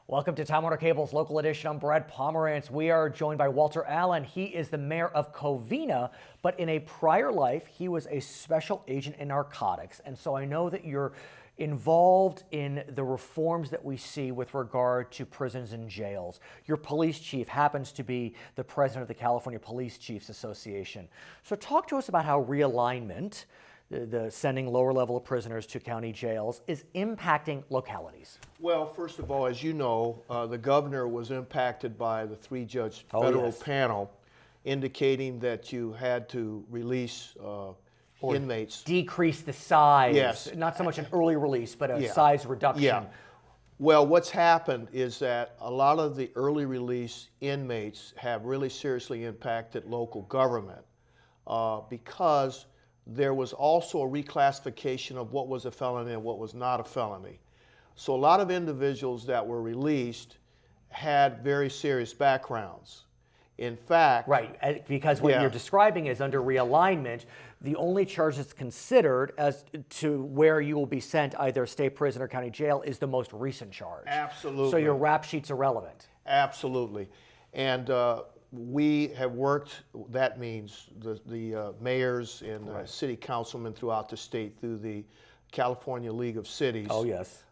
Welcome to Time Warner Cable's local edition. I'm Brad Pomerance. We are joined by Walter Allen. He is the mayor of Covina, but in a prior life, he was a special agent in narcotics. And so I know that you're involved in the reforms that we see with regard to prisons and jails. Your police chief happens to be the president of the California Police Chiefs Association. So talk to us about how realignment, the sending lower level of prisoners to county jails, is impacting localities. Well, first of all, as you know, the governor was impacted by the three-judge federal panel indicating that you had to release inmates. Decrease the size. Yes. Not so much an early release, but a size reduction. Yeah. Well, what's happened is that a lot of the early release inmates have really seriously impacted local government because there was also a reclassification of what was a felony and what was not a felony. So a lot of individuals that were released had very serious backgrounds. In fact, right, because what you're describing is under realignment, the only charge that's considered as to where you will be sent, either state prison or county jail, is the most recent charge. Absolutely. So your rap sheet's irrelevant. Absolutely. And we have worked, that means the mayors and city councilmen throughout the state through the California League of Cities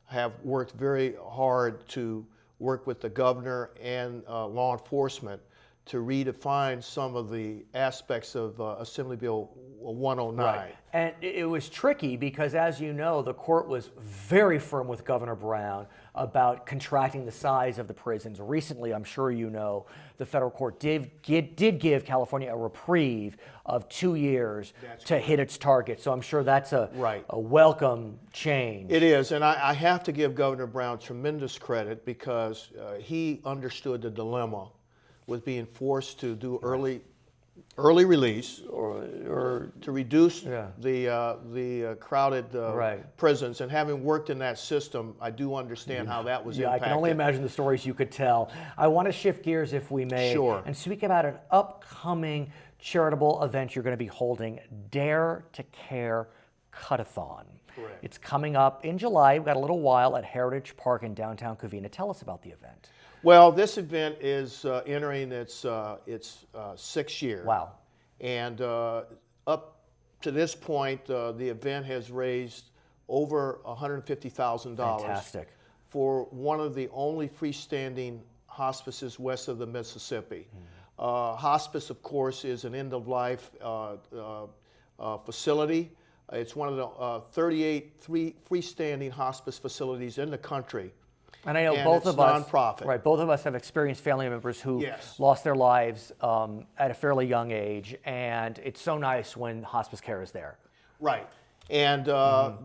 have worked very hard to work with the governor and law enforcement to redefine some of the aspects of Assembly Bill 109. Right. And it was tricky because, as you know, the court was very firm with Governor Brown about contracting the size of the prisons. Recently, I'm sure you know, the federal court did give California a reprieve of 2 years to hit its target. So I'm sure that's a welcome change. It is, and I have to give Governor Brown tremendous credit because he understood the dilemma with being forced to do early release or to reduce the crowded prisons. And having worked in that system, I do understand how that was impacted. I can only imagine the stories you could tell. I want to shift gears, if we may, and speak about an upcoming charitable event you're going to be holding, Dare to Care Cut-a-thon. Correct. It's coming up in July. We've got a little while at Heritage Park in downtown Covina. Tell us about the event. Well, this event is entering its sixth year. Wow. And up to this point, the event has raised over $150,000. Fantastic. For one of the only freestanding hospices west of the Mississippi. Hospice, of course, is an end-of-life facility. It's one of the 38 freestanding hospice facilities in the country. And I know both of us, nonprofit. Both of us have experienced family members who lost their lives at a fairly young age, and it's so nice when hospice care is there. Right. And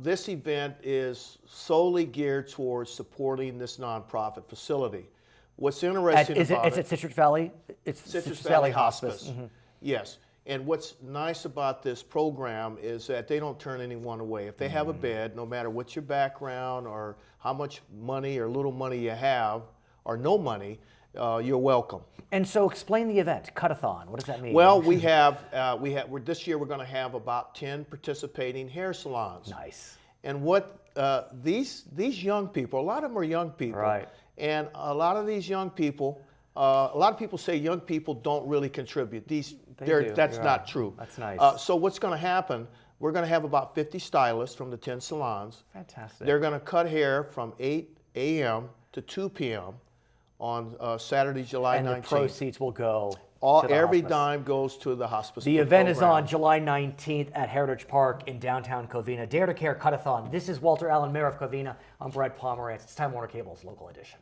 this event is solely geared towards supporting this nonprofit facility. What's interesting is it Citrus Valley? It's Citrus Valley Hospice. Yes. And what's nice about this program is that they don't turn anyone away. If they have a bed, no matter what your background or how much money or little money you have, or no money, you're welcome. And so explain the event, Cut-a-thon. What does that mean? Well, this year we're going to have about 10 participating hair salons. Nice. And what these young people, a lot of them are young people. Right. And a lot of these young people, a lot of people say young people don't really contribute. That's not true. That's nice. So what's going to happen, we're going to have about 50 stylists from the 10 salons. Fantastic. They're going to cut hair from 8 a.m. to 2 p.m. on Saturday, July 19th. And the proceeds will go every dime goes to the hospice. The event is on July 19th at Heritage Park in downtown Covina. Dare to Care Cut-a-thon. This is Walter Allen, Mayor of Covina. I'm Brad Pomerance. It's Time Warner Cable's local edition.